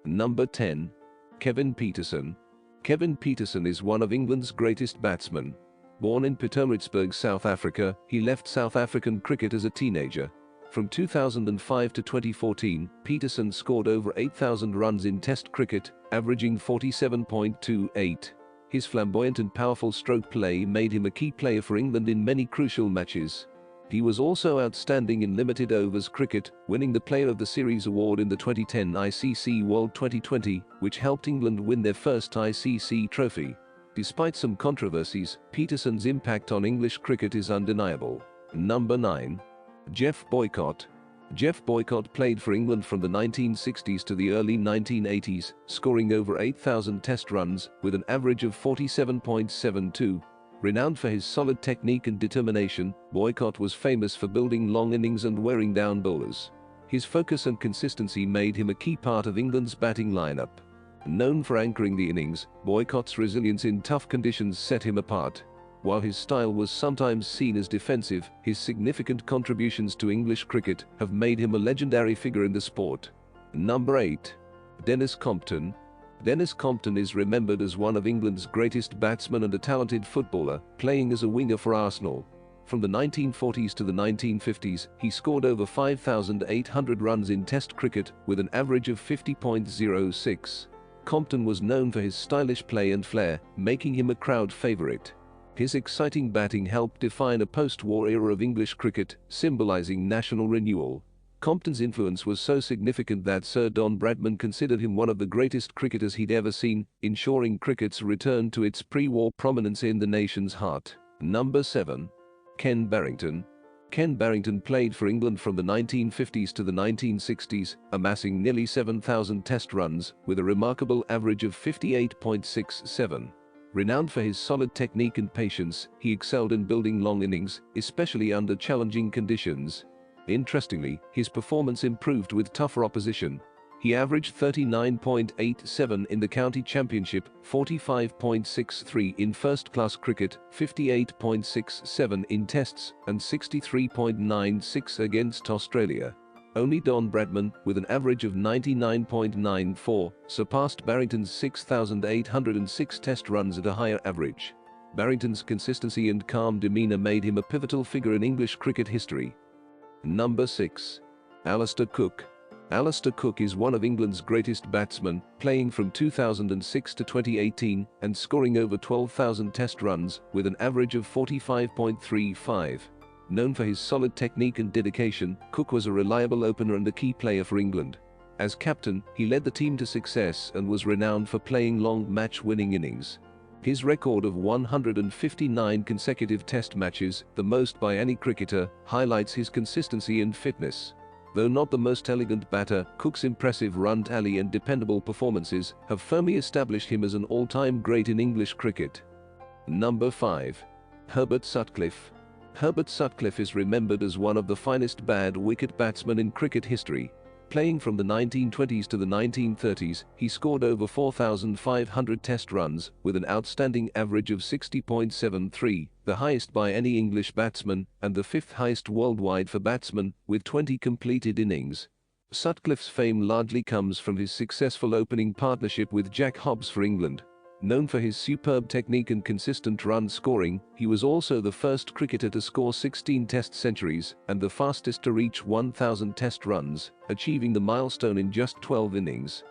Number 10. Kevin Peterson. Kevin Peterson is one of England's greatest batsmen. Born in Pietermaritzburg, South Africa, he left South African cricket as a teenager. From 2005 to 2014, Peterson scored over 8,000 runs in Test cricket, averaging 47.28. His flamboyant and powerful stroke play made him a key player for England in many crucial matches. He was also outstanding in limited overs cricket, winning the Player of the Series award in the 2010 ICC World T20, which helped England win their first ICC trophy. Despite some controversies, Peterson's impact on English cricket is undeniable. Number 9. Geoff Boycott. Geoff Boycott played for England from the 1960s to the early 1980s, scoring over 8,000 Test runs with an average of 47.72. Renowned for his solid technique and determination, Boycott was famous for building long innings and wearing down bowlers. His focus and consistency made him a key part of England's batting lineup. Known for anchoring the innings, Boycott's resilience in tough conditions set him apart. While his style was sometimes seen as defensive, his significant contributions to English cricket have made him a legendary figure in the sport. Number 8. Dennis Compton. Dennis Compton is remembered as one of England's greatest batsmen and a talented footballer, playing as a winger for Arsenal. From the 1940s to the 1950s, he scored over 5,800 runs in Test cricket with an average of 50.06. Compton was known for his stylish play and flair, making him a crowd favourite. His exciting batting helped define a post-war era of English cricket, symbolising national renewal. Compton's influence was so significant that Sir Don Bradman considered him one of the greatest cricketers he'd ever seen, ensuring cricket's return to its pre-war prominence in the nation's heart. Number 7. Ken Barington. Ken Barington played for England from the 1950s to the 1960s, amassing nearly 7,000 Test runs with a remarkable average of 58.67. Renowned for his solid technique and patience, he excelled in building long innings, especially under challenging conditions. Interestingly, his performance improved with tougher opposition. He averaged 39.87 in the county championship, 45.63 in first-class cricket, 58.67 in tests, and 63.96 against Australia. Only Don Bradman, with an average of 99.94, surpassed Barrington's 6,806 Test runs at a higher average. Barrington's consistency and calm demeanour made him a pivotal figure in English cricket history. Number 6. Alastair Cook. Alastair Cook is one of England's greatest batsmen, playing from 2006 to 2018 and scoring over 12,000 Test runs with an average of 45.35. Known for his solid technique and dedication, Cook was a reliable opener and a key player for England. As captain, he led the team to success and was renowned for playing long match-winning innings. His record of 159 consecutive Test matches, the most by any cricketer, highlights his consistency and fitness. Though not the most elegant batter, Cook's impressive run tally and dependable performances have firmly established him as an all-time great in English cricket. Number 5. Herbert Sutcliffe. Herbert Sutcliffe is remembered as one of the finest bad-wicket batsmen in cricket history. Playing from the 1920s to the 1930s, he scored over 4,500 Test runs with an outstanding average of 60.73, the highest by any English batsman, and the fifth highest worldwide for batsmen, with 20 completed innings. Sutcliffe's fame largely comes from his successful opening partnership with Jack Hobbs for England. Known for his superb technique and consistent run scoring, he was also the first cricketer to score 16 Test centuries and the fastest to reach 1,000 Test runs, achieving the milestone in just 12 innings.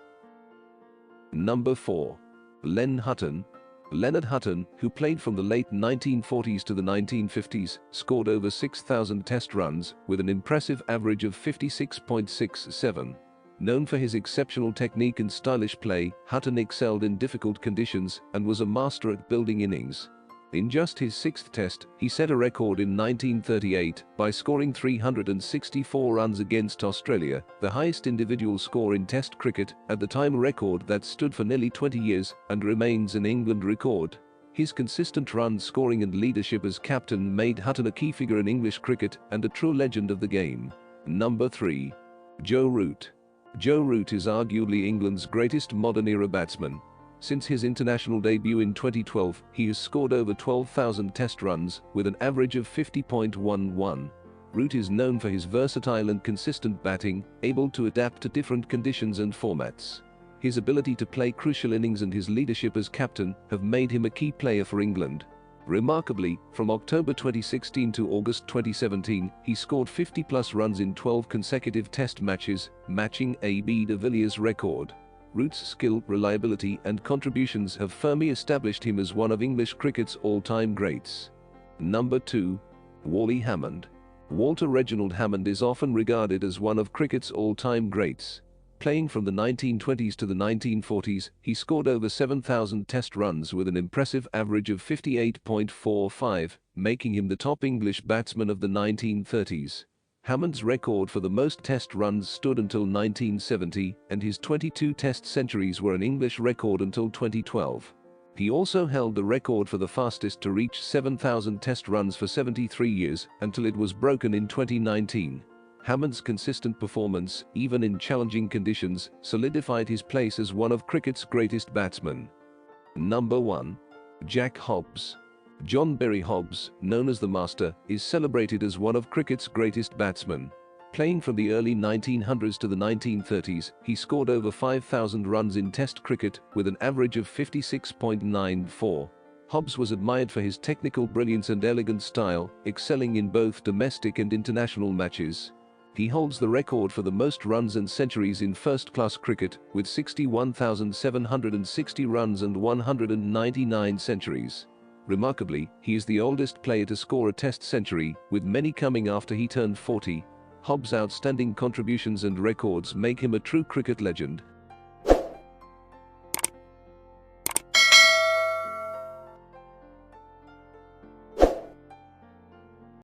Number 4. Len Hutton. Len Hutton, who played from the late 1940s to the 1950s, scored over 6,000 Test runs with an impressive average of 56.67. Known for his exceptional technique and stylish play, Hutton excelled in difficult conditions and was a master at building innings. In just his sixth Test, he set a record in 1938 by scoring 364 runs against Australia, the highest individual score in Test cricket, at the time a record that stood for nearly 20 years and remains an England record. His consistent run scoring and leadership as captain made Hutton a key figure in English cricket and a true legend of the game. Number 3. Joe Root. Joe Root is arguably England's greatest modern-era batsman. Since his international debut in 2012, he has scored over 12,000 Test runs with an average of 50.11. Root is known for his versatile and consistent batting, able to adapt to different conditions and formats. His ability to play crucial innings and his leadership as captain have made him a key player for England. Remarkably, from October 2016 to August 2017, he scored 50-plus runs in 12 consecutive Test matches, matching A.B. de Villiers' record. Root's skill, reliability and contributions have firmly established him as one of English cricket's all-time greats. Number 2. Wally Hammond. Walter Reginald Hammond is often regarded as one of cricket's all-time greats. Playing from the 1920s to the 1940s, he scored over 7,000 Test runs with an impressive average of 58.45, making him the top English batsman of the 1930s. Hammond's record for the most Test runs stood until 1970, and his 22 Test centuries were an English record until 2012. He also held the record for the fastest to reach 7,000 Test runs for 73 years, until it was broken in 2019. Hammond's consistent performance, even in challenging conditions, solidified his place as one of cricket's greatest batsmen. Number 1. Jack Hobbs. John Berry Hobbs, known as the Master, is celebrated as one of cricket's greatest batsmen. Playing from the early 1900s to the 1930s, he scored over 5,000 runs in Test cricket with an average of 56.94. Hobbs was admired for his technical brilliance and elegant style, excelling in both domestic and international matches. He holds the record for the most runs and centuries in first-class cricket, with 61,760 runs and 199 centuries. Remarkably, he is the oldest player to score a Test century, with many coming after he turned 40. Hobbs' outstanding contributions and records make him a true cricket legend,